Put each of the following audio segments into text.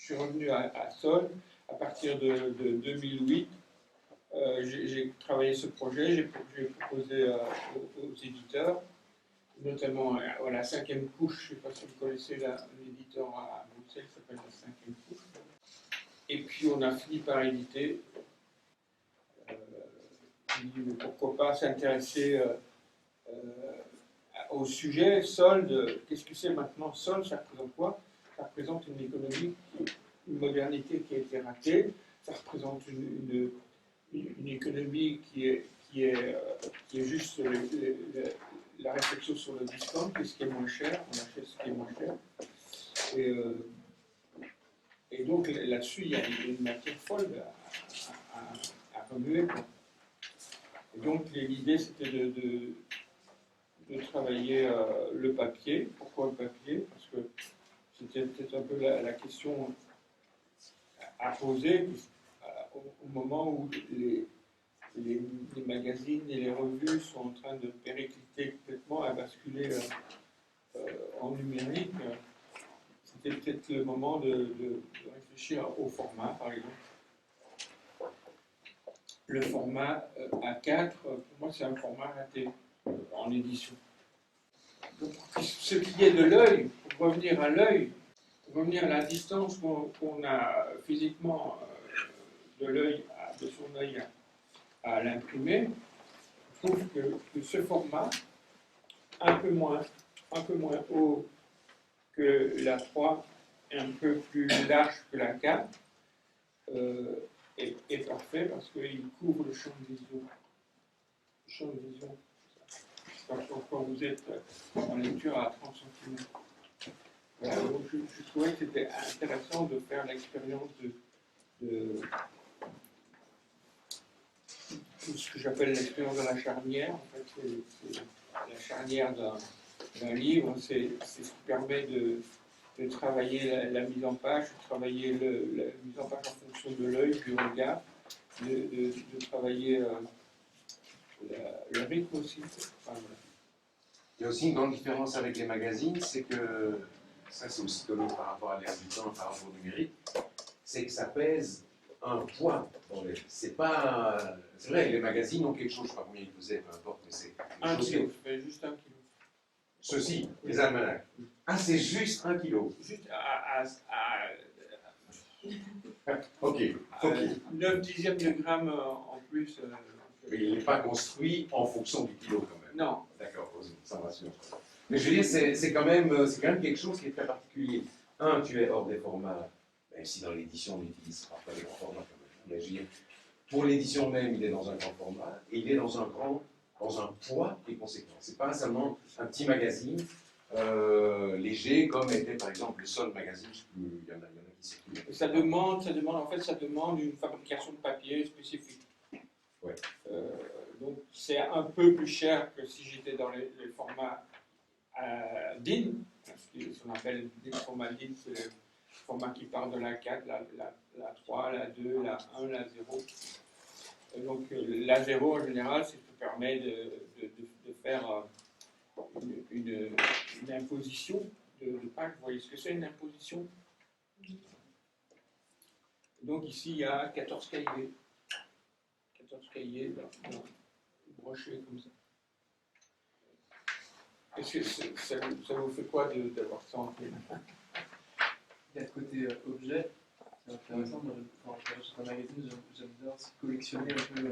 suis revenu à Sol à partir de 2008. J'ai travaillé ce projet, j'ai proposé aux éditeurs, notamment la cinquième couche. Je ne sais pas si vous connaissez l'éditeur à Bruxelles qui s'appelle la cinquième couche. Et puis on a fini par éditer. Mais pourquoi pas s'intéresser au sujet. Solde, qu'est-ce que c'est maintenant? Solde, ça représente quoi? Ça représente une économie, une modernité qui a été ratée. Ça représente une économie qui est juste la réflexion sur le discount, qu'est-ce qui est moins cher, on achète ce qui est moins cher. Et donc là-dessus, il y a une matière folle à remuer. Et donc l'idée, c'était de travailler le papier. Pourquoi le papier? Parce que c'était peut-être un peu la question à poser au moment où les magazines et les revues sont en train de péricliter complètement, à basculer en numérique. C'était peut-être le moment de réfléchir au format, par exemple. Le format A4, pour moi, c'est un format raté en édition. Donc, ce qui est de l'œil, pour revenir à l'œil, pour revenir à la distance qu'on a physiquement de son œil à l'imprimer, je trouve que ce format, un peu moins haut que la 3 et un peu plus large que la 4, est parfait parce qu'il couvre le champ de vision. Le champ de vision, quand vous êtes en lecture à 30 cm. Voilà, donc je trouvais que c'était intéressant de faire l'expérience de tout ce que j'appelle l'expérience de la charnière. En fait, c'est la charnière d'un livre, c'est ce qui permet de travailler la mise en page, de travailler la mise en page en fonction de l'œil, du regard, de travailler le rythme aussi. Enfin, voilà. Il y a aussi une grande différence avec les magazines, c'est que, ça c'est aussi connu par rapport à l'ère du temps, par rapport au numérique, c'est que ça pèse un poids dans les... C'est pas... C'est vrai, les magazines ont quelque chose, je ne sais pas combien ils pesaient, peu importe, mais c'est... 1 kilo, je fais juste 1 kilo. Ceci, les almanachs. Ah, c'est juste 1 kilo. Juste Ok. 9 dixièmes de gramme en plus. Mais il n'est pas construit en fonction du kilo quand même. Non. D'accord, ça me rassure. Mais je veux dire, c'est quand même quelque chose qui est très particulier. Un, tu es hors des formats, même si dans l'édition on utilise parfois des grands formats quand même. Mais je veux dire, pour l'édition même, il est dans un grand format et il est dans un poids qui est conséquent. C'est pas seulement un petit magazine léger comme était par exemple le Sol magazine. Il y en a qui circulent. Ça demande une fabrication de papier spécifique. Ouais. Donc c'est un peu plus cher que si j'étais dans les formats DIN, ce qu'on appelle des formats DIN, c'est le format qui part de la 4, la 3, la 2, la 1, la 0. Et donc la 0 en général, c'est ce qui permet de faire une imposition de page. Vous voyez ce que c'est une imposition? Donc ici il y a 14 cahiers. 14 cahiers brochés comme ça. Est-ce que ça vous fait quoi d'avoir ça en fait? Il y a le côté objet, c'est intéressant. Quand j'achète un magazine, j'aime bien aussi collectionner un peu.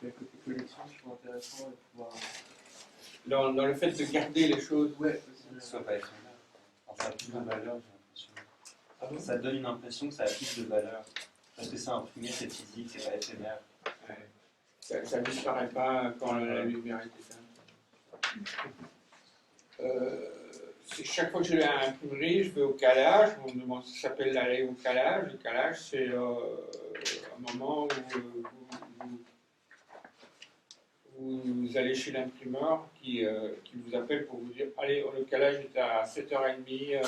Le côté collection, je trouve intéressant de pouvoir. Dans le fait de garder les choses. Ouais, que ce soit pas éphémère. Enfin, ça a plus de valeur, j'ai l'impression. Ah bon? Ça donne une impression que ça a plus de valeur. Parce que c'est imprimé, c'est physique, c'est pas éphémère. Ouais. Ça ne disparaît pas quand la lumière est éteinte. Chaque fois que je vais à l'imprimerie, je vais au calage. On me demande si ça s'appelle d'aller au calage. Le calage, c'est un moment où vous allez chez l'imprimeur qui vous appelle pour vous dire allez, le calage est à 7h30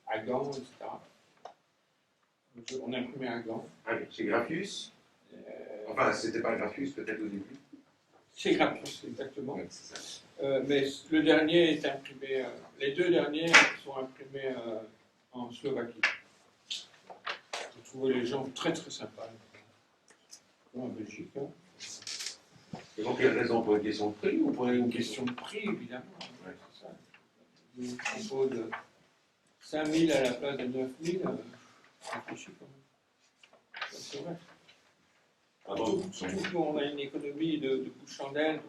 à Gand, etc. On imprimait à Gand. Allez, chez Graphius. Enfin, c'était pas Graphius peut-être au début. Chez Graphius, exactement. Ouais, c'est ça. Mais le dernier est imprimé, les deux derniers sont imprimés en Slovaquie. trouvé les gens très très sympas. En Belgique. Hein. Et pour quelle raison? Pour une question de prix ou pour Une question de prix, évidemment. Ouais, c'est ça. Je vous propose 5 000 à la place de 9 000. Réfléchis quand même. Ça, c'est vrai. Ah bon? Surtout qu'on a une économie de bouche-chandelle.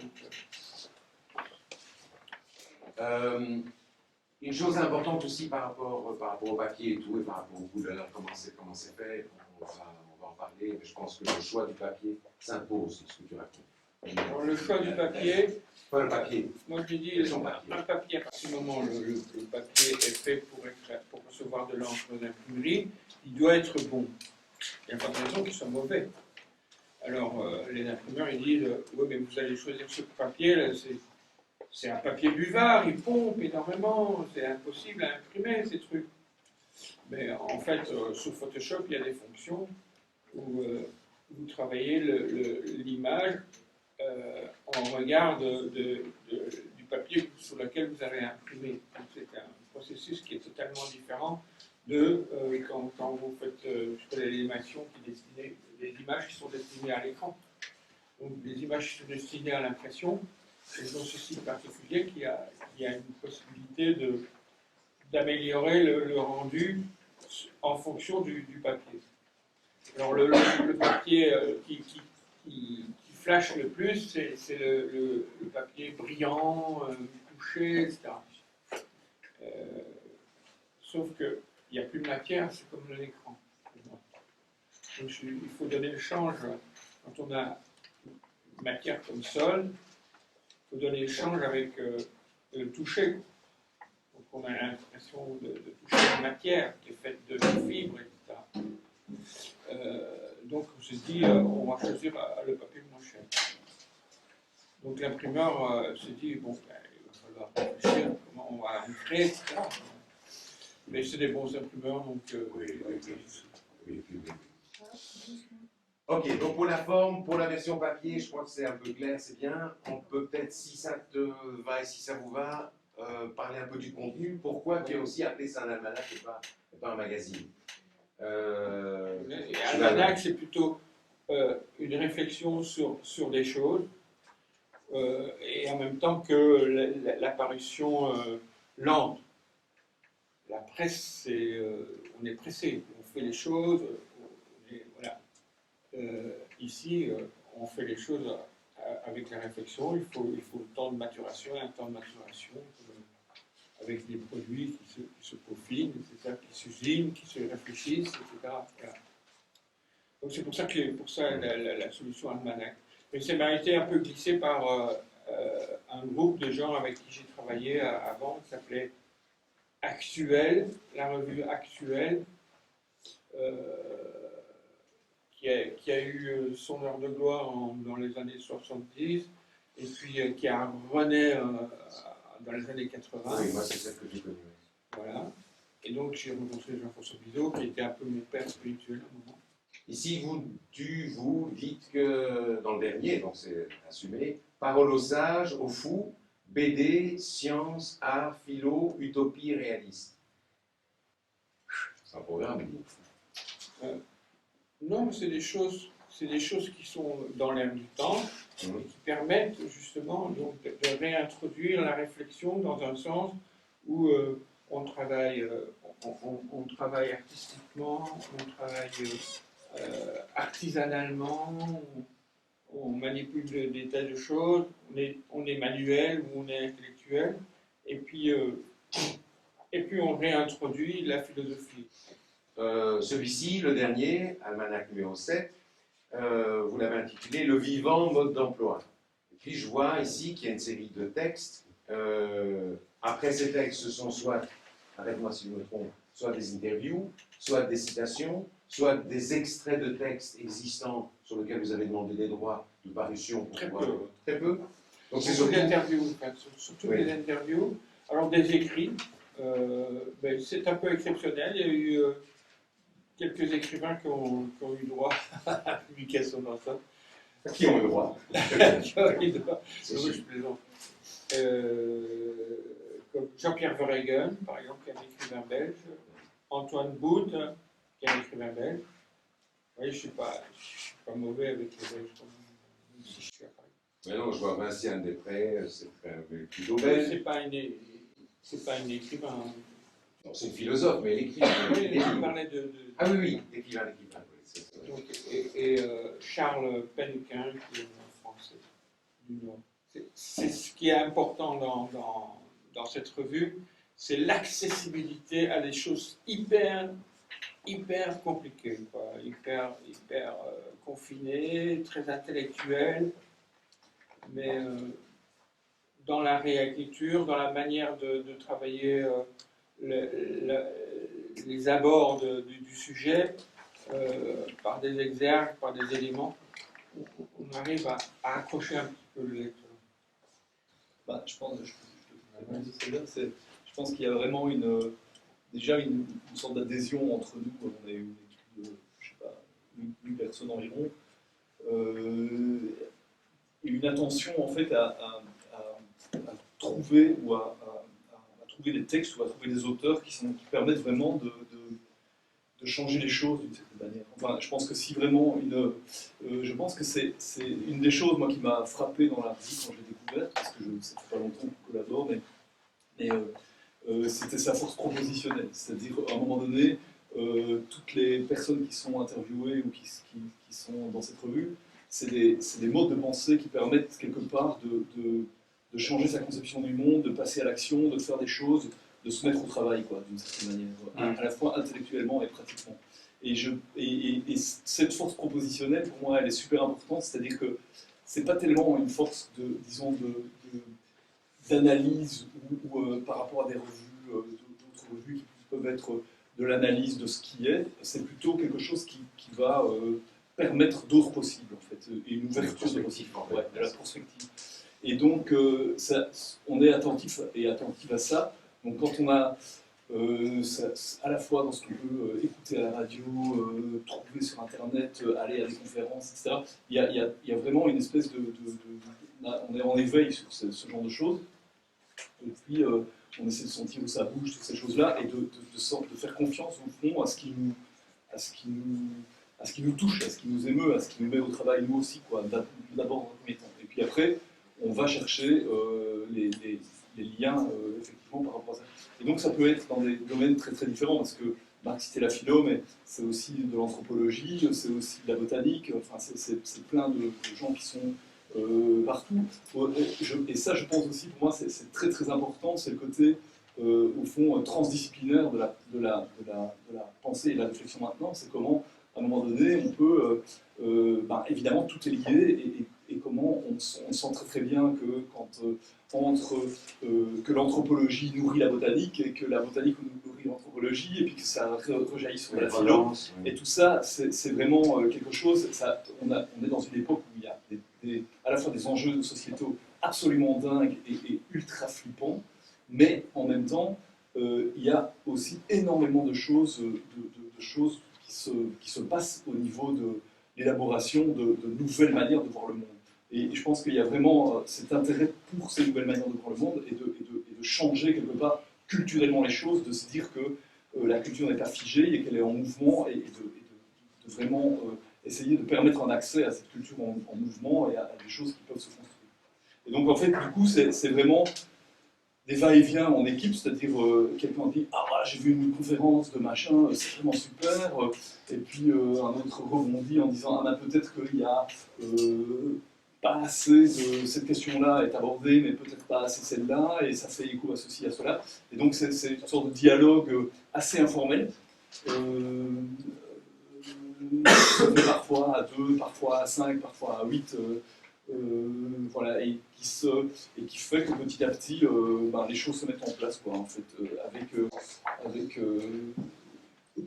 Une chose importante aussi par rapport au papier et tout, et par rapport au couleurs, comment c'est fait, on va en parler, mais je pense que le choix du papier s'impose, ce que tu racontes. Alors, le choix du papier, Pas le papier. moi je dis, Son papier. un papier, à partir du moment où le papier est fait pour recevoir de l'encre d'imprimerie, il doit être bon. Il n'y a pas de raison qu'il soit mauvais. Alors, les imprimeurs, ils disent, oui, mais vous allez choisir ce papier, là, c'est un papier buvard, il pompe énormément, c'est impossible à imprimer ces trucs. Mais en fait, sous Photoshop, il y a des fonctions où vous travaillez l'image en regard du papier sur lequel vous avez imprimé. Donc, c'est un processus qui est totalement différent de quand vous faites les animations les images qui sont destinées à l'écran. Donc les images qui sont destinées à l'impression, elles ont ceci de particulier qu'il y a une possibilité d'améliorer le rendu en fonction du papier. Alors le papier qui flash le plus, c'est le papier brillant, couché, etc. Sauf qu'il n'y a plus de matière, c'est comme l'écran. Donc il faut donner le change quand on a une matière comme sol. Il faut donner le change avec le toucher. Donc on a l'impression de toucher la matière qui est faite de fibres, etc. Donc on se dit, on va choisir le papier le moins cher. Donc l'imprimeur se dit, bon, ben, il va falloir réfléchir comment on va imprimer, etc. Mais c'est des bons imprimeurs, donc... Oui. Ok, donc pour la forme, pour la version papier, je crois que c'est un peu clair, c'est bien. On peut peut-être, si ça te va et si ça vous va, parler un peu du contenu. Pourquoi tu as aussi appelé ça un almanach et pas un magazine? Almanach, c'est plutôt une réflexion sur des choses, et en même temps que l'apparition lente. La presse, on est pressé, on fait les choses, voilà. Ici, on fait les choses avec la réflexion, il faut le temps de maturation, avec des produits qui se peaufinent, etc., qui s'usinent, qui se réfléchissent, etc. Voilà. Donc c'est pour ça la solution almanach. Mais ça m'a été un peu glissé par un groupe de gens avec qui j'ai travaillé avant, qui s'appelait Actuel, la revue Actuelle, qui a eu son heure de gloire dans les années 70, et puis qui a rené dans les années 80. Oui, moi c'est celle que j'ai connue. Voilà. Et donc j'ai rencontré Jean-François Bizot, qui était un peu mon père spirituel à un moment. Ici, vous dites que dans le dernier, donc c'est assumé, parole aux sages, aux fous, BD, science, art, philo, utopie, réaliste. C'est un programme. Non, c'est des choses qui sont dans l'air du temps, et qui permettent justement donc, de réintroduire la réflexion dans un sens où on travaille artistiquement, on travaille artisanalement, on manipule des tas de choses, on est manuel ou on est intellectuel, et puis on réintroduit la philosophie. Celui-ci, le dernier, almanach numéro 7, vous l'avez intitulé Le vivant mode d'emploi. Et puis je vois ici qu'il y a une série de textes. Après ces textes, ce sont soit, arrête-moi si je me trompe, soit des interviews, soit des citations, soit des extraits de textes existants sur lesquels vous avez demandé des droits de parution. Très peu. Très peu. Donc c'est Surtout surtout... des interviews, surtout des interviews. Alors des écrits, ben, c'est un peu exceptionnel. Il y a eu quelques écrivains qui ont eu droit à la publication dans ça. Qui ont le droit. Qui ont eu droit. C'est Oui, sûr. je plaisante. Comme Jean-Pierre Verhegen, par exemple, qui est un écrivain belge. Antoine Bout, qui est un écrivain belge. Oui, je suis pas mauvais avec les Belges, même si je suis à Paris. Mais non, je vois Vinciane Després, c'est plutôt Mais belge. c'est pas une écrivain. Non, c'est une philosophe, mais elle écrit. Oui, des je livres. parlais de Ah oui, oui, l'écrivain, oui, c'est vrai. donc, et Charles Pennequin, qui est un Français du Nord. C'est ce qui est important dans cette revue, c'est l'accessibilité à des choses hyper compliquées, quoi, hyper confinées, très intellectuelles, mais dans la réécriture, dans la manière de travailler les abords du sujet, par des exergues, par des éléments, on arrive à accrocher un petit peu le lecteur. Bah, je pense qu'il y a vraiment déjà une sorte d'adhésion entre nous. On est une équipe de, je sais pas, 8 personnes environ. Et une attention en fait à trouver ou à trouver des textes ou à trouver des auteurs qui permettent vraiment de changer les choses d'une certaine manière. Enfin, je pense que si vraiment je pense que c'est une des choses moi qui m'a frappé dans la revue quand je l'ai découverte, parce que ça fait pas longtemps qu'on collabore, mais c'était sa force propositionnelle, c'est-à-dire à un moment donné, toutes les personnes qui sont interviewées ou qui sont dans cette revue, c'est des modes de pensée qui permettent quelque part de changer sa conception du monde, de passer à l'action, de faire des choses, de se mettre au travail, quoi, d'une certaine manière, à la fois intellectuellement et pratiquement. Et cette force propositionnelle, pour moi, elle est super importante, c'est-à-dire que c'est pas tellement une force d'analyse ou par rapport à des revues, d'autres revues qui peuvent être de l'analyse de ce qui est, c'est plutôt quelque chose qui va permettre d'autres possibles, en fait, et une ouverture de possibles, de la perspective. Et donc, on est attentif à ça. Donc, quand on a à la fois dans ce qu'on peut écouter à la radio, trouver sur Internet, aller à des conférences, etc., il y a vraiment une espèce on est en éveil sur ce genre de choses. Et puis, on essaie de sentir où ça bouge, toutes ces choses-là, et de faire confiance, au fond, à ce qui nous touche, à ce qui nous émeut, à ce qui nous met au travail, nous aussi, quoi, d'abord en premier temps. Et puis après, on va chercher les liens, effectivement, par rapport à ça. Et donc, ça peut être dans des domaines très très différents, parce que Marc citait la philo, mais c'est aussi de l'anthropologie, c'est aussi de la botanique, enfin, c'est plein de gens qui sont partout. Et ça, je pense aussi, pour moi, c'est très très important, c'est le côté, au fond, transdisciplinaire de la pensée et de la réflexion maintenant. C'est comment, à un moment donné, on peut, évidemment, tout est lié, et comment on sent très très bien que que l'anthropologie nourrit la botanique, et que la botanique nourrit l'anthropologie, et puis que ça rejaillit sur la philo. Et tout ça, c'est vraiment quelque chose. On est dans une époque où il y a à la fois des enjeux sociétaux absolument dingues et ultra flippants, mais en même temps, il y a aussi énormément de choses, choses qui se passent au niveau de l'élaboration de nouvelles manières de voir le monde. Et je pense qu'il y a vraiment cet intérêt pour ces nouvelles manières de voir le monde et de changer quelque part culturellement les choses, de se dire que la culture n'est pas figée et qu'elle est en mouvement, et de vraiment essayer de permettre un accès à cette culture en mouvement et à des choses qui peuvent se construire. Et donc en fait, du coup, c'est vraiment des va-et-vient en équipe, c'est-à-dire quelqu'un dit « Ah, j'ai vu une conférence de machin, c'est vraiment super », et puis un autre rebondit en disant « Ah, peut-être qu'il y a pas assez de cette question-là est abordée, mais peut-être pas assez celle-là, et ça fait écho à ceci, à cela ». Et donc c'est une sorte de dialogue assez informel, parfois à 2, parfois à 5, parfois à 8, voilà, et qui fait que petit à petit, les choses se mettent en place, quoi, en fait, avec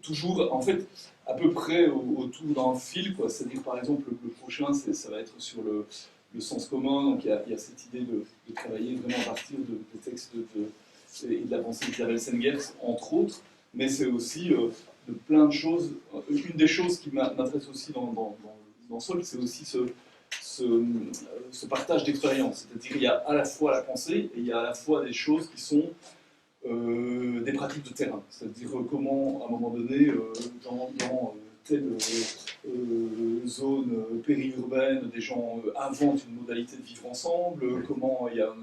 toujours, en fait, à peu près autour d'un fil, quoi. C'est-à-dire, par exemple, le prochain, ça va être sur le sens commun. Donc, il y a cette idée de travailler vraiment à partir de textes et de la pensée d'Isabelle Sengers, entre autres, mais c'est aussi de plein de choses. Une des choses qui m'intéresse aussi dans Sol, c'est aussi ce partage d'expérience. C'est-à-dire qu'il y a à la fois la pensée et il y a à la fois des choses qui sont des pratiques de terrain. C'est-à-dire comment, à un moment donné, dans telle zone périurbaine, des gens inventent une modalité de vivre ensemble, comment il y a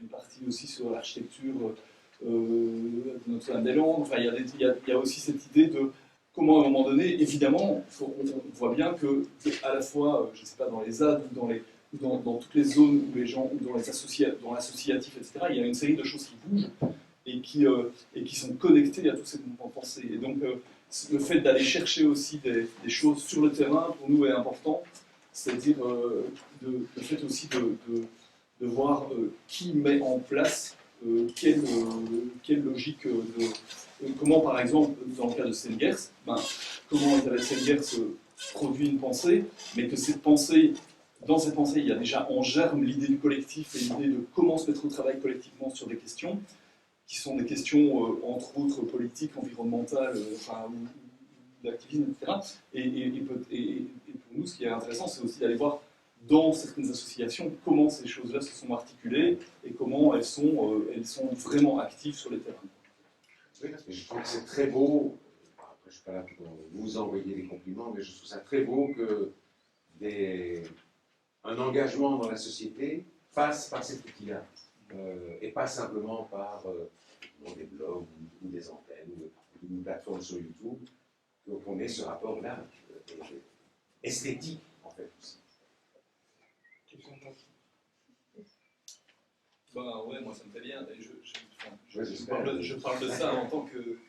une partie aussi sur l'architecture de Notre-Dame-des-Landes, enfin, il y a aussi cette idée de comment à un moment donné, évidemment, on voit bien que à la fois, je ne sais pas, dans les ZAD ou dans toutes les zones où les gens, ou dans l'associatif, etc., il y a une série de choses qui bougent et qui sont connectées à tous ces mouvements de pensée. Et donc, le fait d'aller chercher aussi des choses sur le terrain, pour nous, est important. C'est-à-dire le fait aussi de voir qui met en place quelle logique comment, par exemple, dans le cas de Selgers, comment Isabelle Selgers produit une pensée, mais que cette pensée, dans cette pensée, il y a déjà en germe l'idée du collectif et l'idée de comment se mettre au travail collectivement sur des questions, qui sont des questions, entre autres, politiques, environnementales, ou d'activisme, etc. Et pour nous, ce qui est intéressant, c'est aussi d'aller voir dans certaines associations comment ces choses-là se sont articulées et comment elles sont vraiment actives sur les terrains. Oui, parce que je trouve que c'est très beau. Après, je ne suis pas là pour vous envoyer des compliments, mais je trouve ça très beau que un engagement dans la société passe par cet outil-là. Et pas simplement par des blogs ou des antennes ou une plateforme sur YouTube. Donc on ait ce rapport-là, esthétique, en fait, aussi. Ouais, moi ça me fait bien. Et je parle de ça en tant que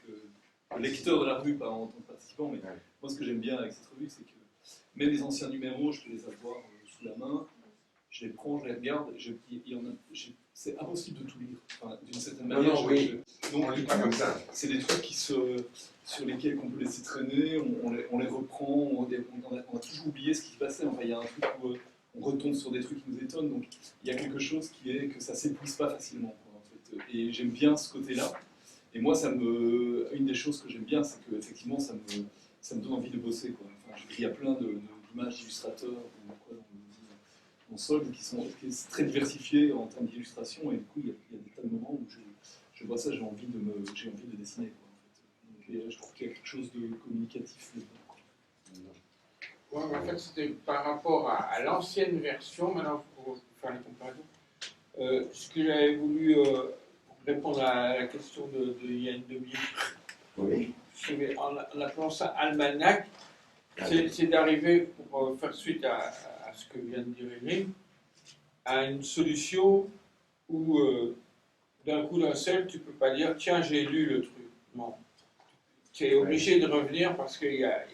lecteur de la revue, pas en tant que participant, mais moi ce que j'aime bien avec cette revue, c'est que même les anciens numéros, je peux les avoir sous la main, je les prends, je les regarde, c'est impossible de tout lire, d'une certaine manière. Non, oui. Donc du pas comme coup, ça. c'est des trucs sur lesquels on peut laisser traîner, on les reprend, on a toujours oublié ce qui se passait. Enfin, il y a un truc où on retombe sur des trucs qui nous étonnent, donc il y a quelque chose qui est que ça s'épuise pas facilement, quoi, en fait. Et j'aime bien ce côté-là. Et moi, une des choses que j'aime bien, c'est que effectivement, ça me donne envie de bosser, quoi. Enfin, il y a plein d'images d'illustrateurs en solde qui sont très diversifiées en termes d'illustration, et du coup, il y a des tas de moments où je vois ça, j'ai envie de dessiner, quoi, en fait. Donc, je trouve qu'il y a quelque chose de communicatif là-dedans. Ouais, mais en fait, c'était par rapport à l'ancienne version, maintenant pour faire les comparaisons. Ce que j'avais voulu répondre à la question il y a une demi-heure, Oui. en appelant ça almanach, c'est d'arriver, pour faire suite à ce que vient de dire Eric, à une solution où d'un coup d'un seul, tu ne peux pas dire tiens, j'ai lu le truc. Non. Tu es obligé de revenir parce qu'il y a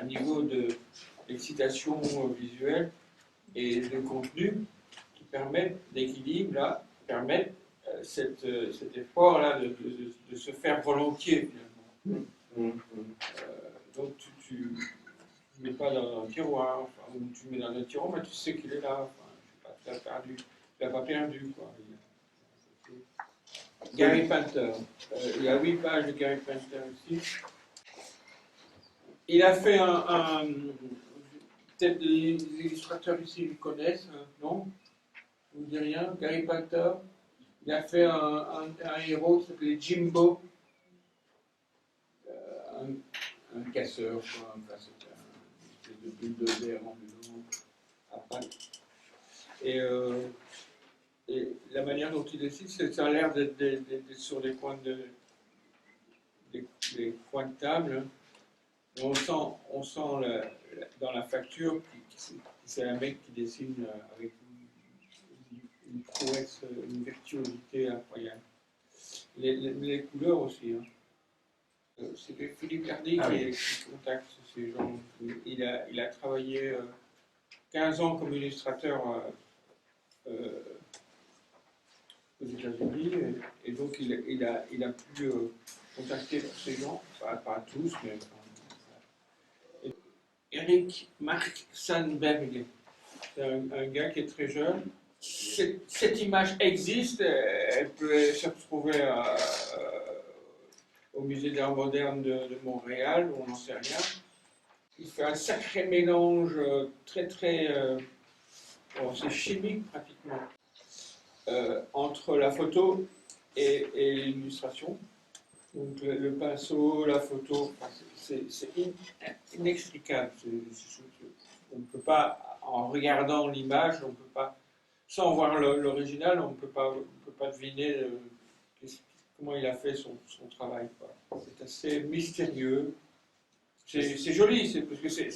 un niveau d'excitation visuelle et de contenu qui permettent d'équilibre, là, permettent cet effort-là de se faire volontiers, finalement. Donc tu ne mets pas dans un tiroir, ou tu mets dans un tiroir, mais tu sais qu'il est là. Tu l'as perdu. Tu l'as pas perdu, quoi. Gary Panter. Il y a 8 pages de Gary Panter ici. Il a fait peut-être des illustrateurs ici le connaissent, non? Vous ne dites rien? Gary Panter. Il a fait un héros qui s'appelait Jimbo. Un casseur, quoi. Enfin, c'est une espèce de bulldozer ambulant à pattes. Et la manière dont il dessine, ça a l'air d'être sur des coins des coins de table. On sent dans la facture que c'est un mec qui dessine avec une prouesse, une virtuosité incroyable. Les couleurs aussi. Hein. C'est Philippe Hardy qui contacte ces gens. Il a travaillé 15 ans comme illustrateur aux États-Unis, et donc il a pu contacter tous ces gens, pas tous, mais. Eric Mark Sandberg, c'est un gars qui est très jeune. Cette image existe, elle peut se retrouver au musée d'art moderne de Montréal, où on n'en sait rien. Il fait un sacré mélange très c'est chimique pratiquement, entre la photo et l'illustration. Donc le pinceau, la photo, enfin, c'est inextricable. On ne peut pas, en regardant l'image, on ne peut pas, sans voir l'original, on ne peut pas deviner comment il a fait son travail, quoi. C'est assez mystérieux. C'est joli, parce que c'est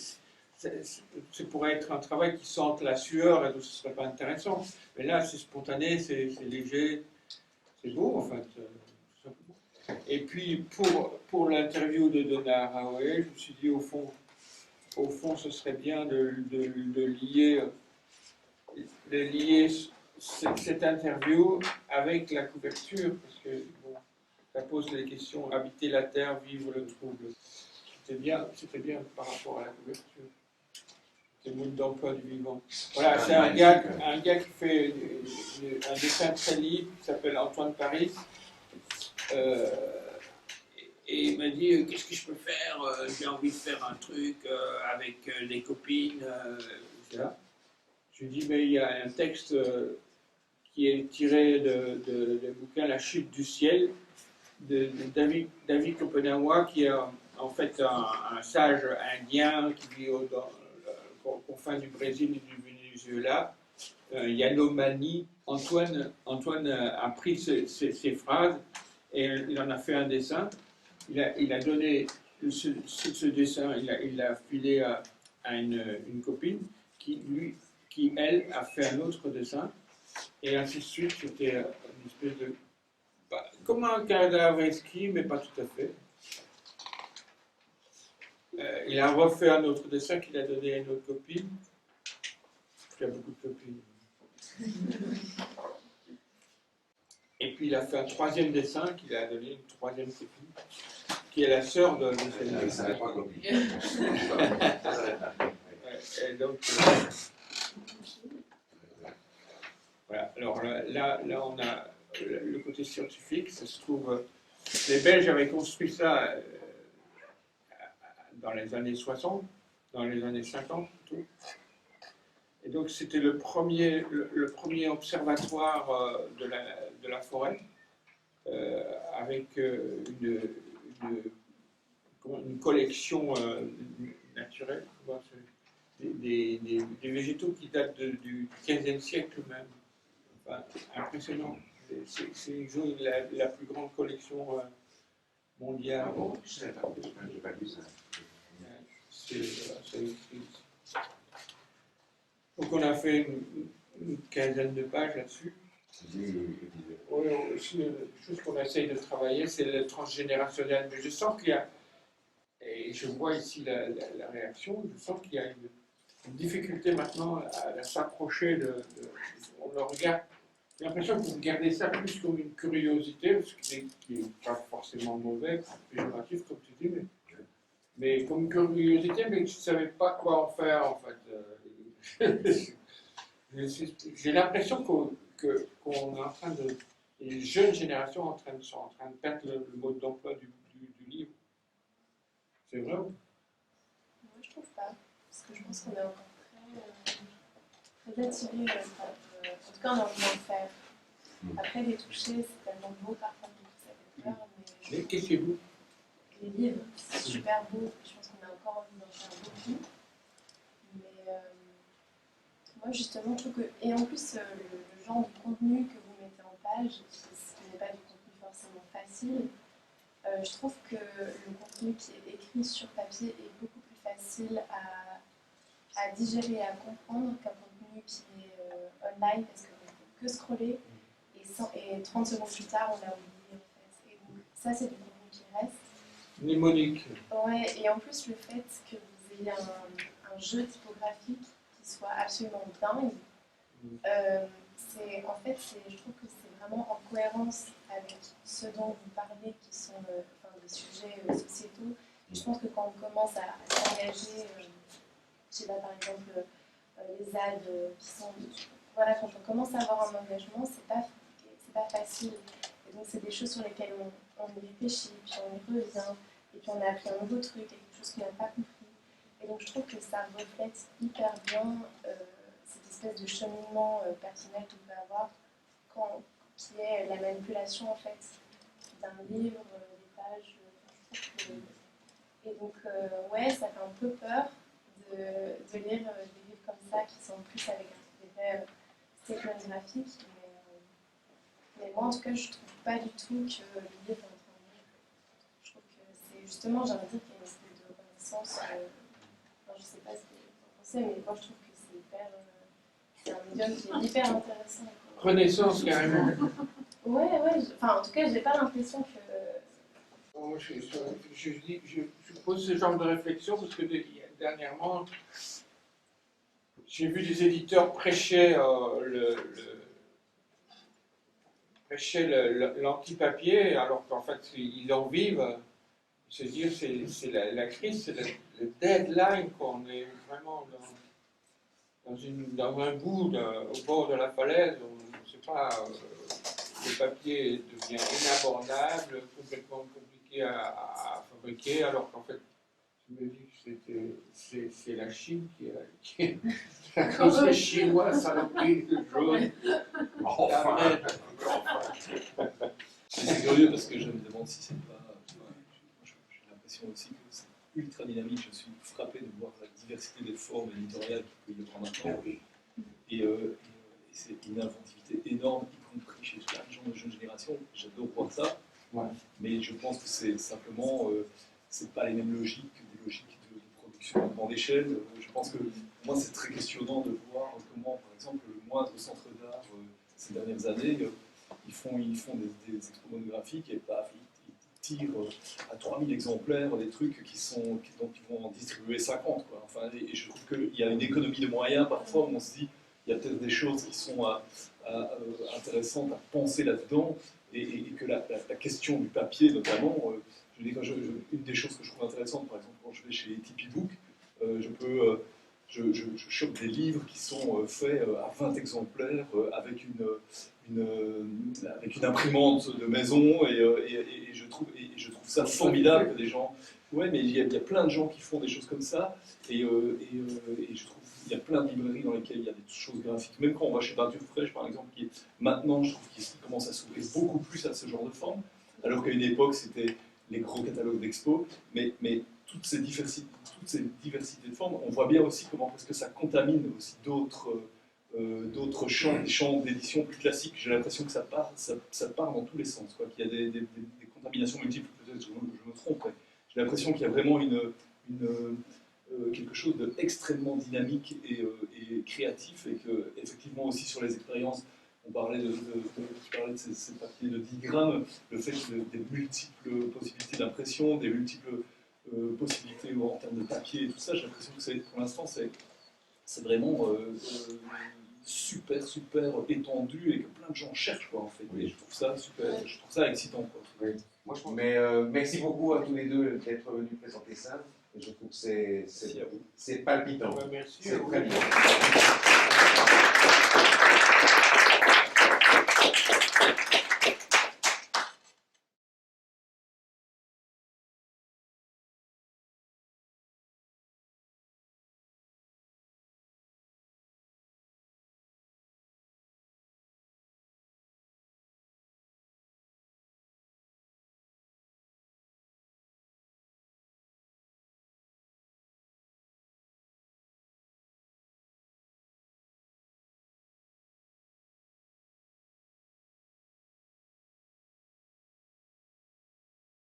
pourrait être un travail qui sente la sueur, et donc ce ne serait pas intéressant. Mais là, c'est spontané, c'est léger, c'est beau, en fait. Tout simplement. Et puis, pour l'interview de Donna Haraway, je me suis dit, au fond, ce serait bien de lier cette interview avec la couverture, parce que bon, ça pose les questions habiter la terre, vivre le trouble. C'était bien par rapport à la couverture. C'est le mode d'emploi du vivant. Voilà, c'est un gars qui fait un dessin très libre qui s'appelle Antoine Paris. Et il m'a dit qu'est-ce que je peux faire, j'ai envie de faire un truc avec des copines. Etc. Je lui ai dit mais il y a un texte qui est tiré de bouquin La chute du ciel de David Kopenawa, qui est en fait un sage indien qui vit aux confins du Brésil et du Venezuela. Yanomami. Antoine a pris ces phrases et il en a fait un dessin. Il a donné ce dessin, il l'a filé à une copine qui, elle, a fait un autre dessin. Et ainsi de suite, c'était une espèce de... comme un cadavre exquis, mais pas tout à fait. Il a refait un autre dessin qu'il a donné à une autre copine. Il y a beaucoup de copines. Et puis il a fait un troisième dessin qu'il a donné à une troisième copine, qui est la sœur de celle-là. Ça n'est pas compliqué. Et donc, voilà. Alors là, on a le côté scientifique. Ça se trouve, les Belges avaient construit ça dans les années 60, dans les années 50 plutôt. Et donc c'était le premier observatoire de la forêt avec une collection naturelle, des végétaux qui datent du XVe siècle même. Enfin, impressionnant. C'est la plus grande collection mondiale. Ah bon, je n'ai pas vu ça. Donc on a fait une quinzaine de pages là-dessus. Oui, aussi, une chose qu'on essaye de travailler, c'est le transgénérationnel. Mais je sens qu'il y a, et je vois ici la réaction, je sens qu'il y a une difficulté maintenant à s'approcher on le regarde. J'ai l'impression que vous regardez ça plus comme une curiosité, ce qui n'est pas forcément mauvais, péjoratif comme tu dis, mais comme une curiosité, mais que je ne savais pas quoi en faire en fait. J'ai l'impression qu'on est en train de. Les jeunes générations sont en train de perdre le mode d'emploi du livre. C'est vrai? Moi, je trouve pas. Parce que je pense qu'on est encore très attiré par. En tout cas, on a envie d'en faire. Après, les toucher, c'est tellement beau parfois que ça fait peur. Mais qu'est-ce que vous? Les livres, c'est super beau. Je pense qu'on a encore envie d'en faire beaucoup. Mais moi, justement, je trouve que. Et en plus, le genre de contenu que vous mettez en page, ce qui n'est pas du contenu forcément facile, je trouve que le contenu qui est écrit sur papier est beaucoup plus facile à digérer et à comprendre qu'un contenu qui est online, parce qu'on ne peut que scroller et 30 secondes plus tard, on l'a oublié en fait. Et donc, ça, c'est du contenu qui reste. Mnémonique. Ouais, et en plus, le fait que vous ayez un jeu typographique qui soit absolument dingue, je trouve que c'est vraiment en cohérence avec ce dont vous parlez, qui sont des sujets sociétaux. Et je pense que quand on commence à s'engager, je sais pas, par exemple, les ZAD qui sont. Voilà, quand on commence à avoir un engagement, c'est pas facile. Et donc, c'est des choses sur lesquelles on y réfléchit, puis on y revient, et puis on a appris un nouveau truc, quelque chose qu'on n'a pas compris. Et donc, je trouve que ça reflète hyper bien cette espèce de cheminement personnel qu'on peut avoir, qui est la manipulation en fait d'un livre, des pages. Et donc, ouais, ça fait un peu peur de lire des livres comme ça qui sont plus avec un trait statement graphique. Mais moi, en tout cas, je trouve pas du tout que le livre est en train de lire. Je trouve que c'est justement, j'ai envie de dire qu'il y a une espèce de renaissance. Enfin, je sais pas ce que vous pensez, mais moi, je trouve que c'est hyper. C'est un médium qui est hyper intéressant. Renaissance, carrément. Ouais, enfin, en tout cas, j'ai pas l'impression que. Bon, moi, je pose ce genre de réflexion parce que dernièrement, j'ai vu des éditeurs prêcher l'anti-papier, alors qu'en fait, ils en vivent. Se dire, c'est la crise, c'est le deadline, quoi. On est vraiment dans un bout, au bord de la falaise. On ne sait pas, le papier devient inabordable, complètement compliqué à fabriquer, alors qu'en fait, je me dis que c'est la Chine qui a cause des Chinois, saloperie, le jaune. Enfin. C'est curieux parce que je me demande si c'est pas. J'ai l'impression aussi que c'est ultra dynamique. Je suis frappé de voir la diversité des formes éditoriales qu'il peut y avoir maintenant. Et c'est une inventivité énorme, y compris chez plein de gens de jeune génération. J'adore voir ça. Ouais. Mais je pense que c'est simplement. C'est pas les mêmes logiques que des logiques de production à grande échelle. Je pense que pour moi, c'est très questionnant de voir comment, par exemple, le moindre centre d'art ces dernières années. Ils font des expos monographiques et paf, ils tirent à 3000 exemplaires des trucs dont ils vont en distribuer 50. Quoi. Enfin, et je trouve qu'il y a une économie de moyens parfois où on se dit il y a peut-être des choses qui sont intéressantes à penser là-dedans et que la question du papier notamment, je dis, une des choses que je trouve intéressantes, par exemple quand je vais chez Tipeee Book, je chope des livres qui sont faits à 20 exemplaires avec une imprimante de maison et je trouve ça formidable que des gens. Ouais, mais il y a plein de gens qui font des choses comme ça et je trouve qu'il y a plein de librairies dans lesquelles il y a des choses graphiques. Même quand on va chez Peinture Fraîche, par exemple, qui est maintenant, je trouve qu'il commence à s'ouvrir beaucoup plus à ce genre de forme, alors qu'à une époque c'était les gros catalogues d'expo, mais toutes ces diversités de formes, on voit bien aussi comment parce que ça contamine aussi d'autres champs, des champs d'édition plus classiques. J'ai l'impression que ça part dans tous les sens, quoi. Qu'il y a des contaminations multiples, peut-être je me trompe, mais j'ai l'impression qu'il y a vraiment quelque chose d'extrêmement dynamique et créatif, et que effectivement aussi sur les expériences, tu parlais de ces papiers de 10 grammes, le fait des multiples possibilités d'impression, des multiples possibilités en termes de papier et tout ça, j'ai l'impression que pour l'instant c'est vraiment super étendu et que plein de gens cherchent, quoi, en fait. Oui. Et je trouve ça super, je trouve ça excitant, quoi. Oui. Moi, je pense. Mais merci beaucoup à tous les deux d'être venus présenter ça. Je trouve que Merci à vous. c'est palpitant. Ouais, merci. C'est très bien.